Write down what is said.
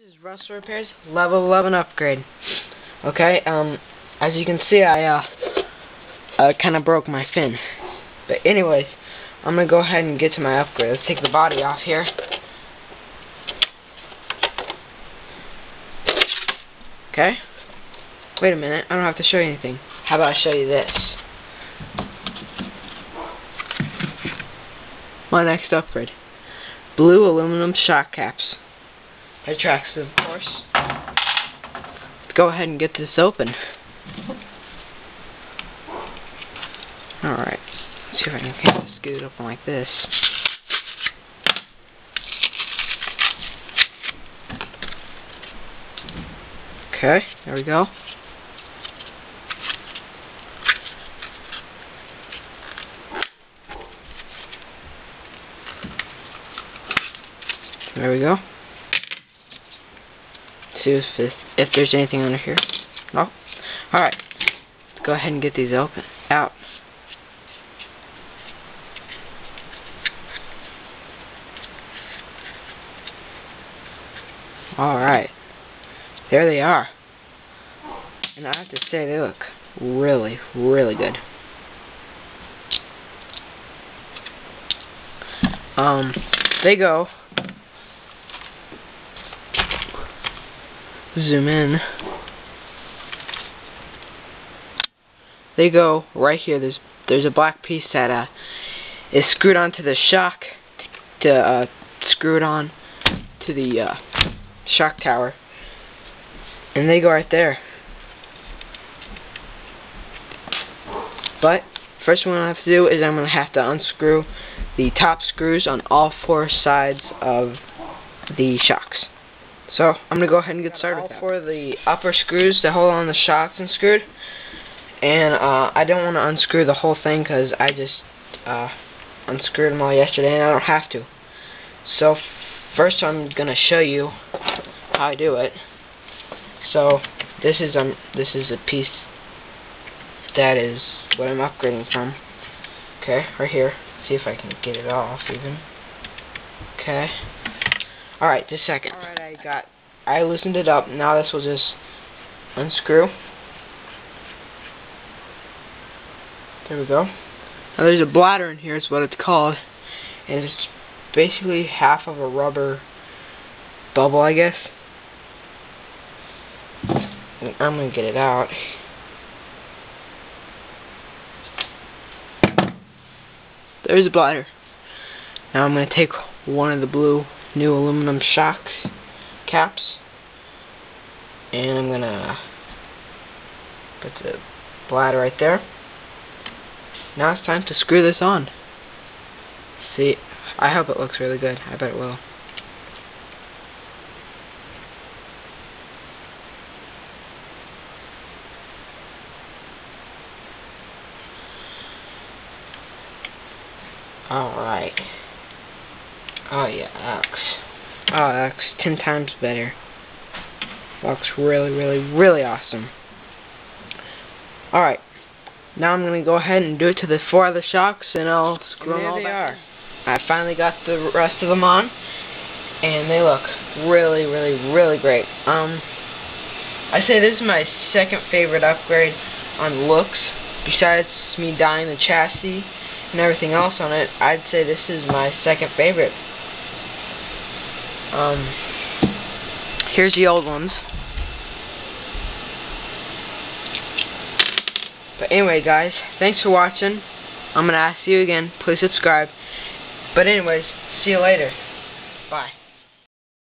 This is rustler repairs, level 11 upgrade. Okay, as you can see, I kind of broke my fin. But anyways, I'm gonna go ahead and get to my upgrade. Let's take the body off here. Okay. Wait a minute, I don't have to show you anything. How about I show you this? My next upgrade. Blue aluminum shock caps. By traxxas, of course. Let's go ahead and get this open. Alright. Let's see if I can kind of scoot it open like this. Okay, there we go. There we go. See if there's anything under here. No. Alright. Let's go ahead and get these out. Alright. There they are. And I have to say, they look really, really good. They go. Zoom in. They go right here. There's a black piece that is screwed onto the shock to screw it on to the shock tower, and they go right there. But first one I have to do is I'm gonna have to unscrew the top screws on all 4 sides of the shocks. So I'm gonna go ahead and get started with that. All 4 of the upper screws that hold on the shocks unscrewed, and I don't want to unscrew the whole thing because I just unscrewed them all yesterday and I don't have to. So first I'm gonna show you how I do it. So this is a piece that is what I'm upgrading from. Okay, right here. See if I can get it off even. Okay. Alright, just a second. Alright, I loosened it up. Now this will just unscrew. There we go. Now there's a bladder in here, is what it's called. And it's basically half of a rubber bubble, I guess. And I'm gonna get it out. There's a bladder. Now I'm gonna take one of the blue new aluminum shock caps, and I'm gonna put the bladder right there. Now it's time to screw this on. See, I hope it looks really good. I bet it will. Alright. Oh yeah, that looks 10 times better. Looks really, really, really awesome. Alright. Now I'm going to go ahead and do it to the 4 other shocks, and I'll screw them all back. I finally got the rest of them on, and they look really, really, really great. I say this is my second favorite upgrade on looks. Besides me dyeing the chassis and everything else on it, I'd say this is my second favorite. Here's the old ones. But anyway, guys, thanks for watching. I'm gonna ask you again, please subscribe. But anyways, see you later. Bye.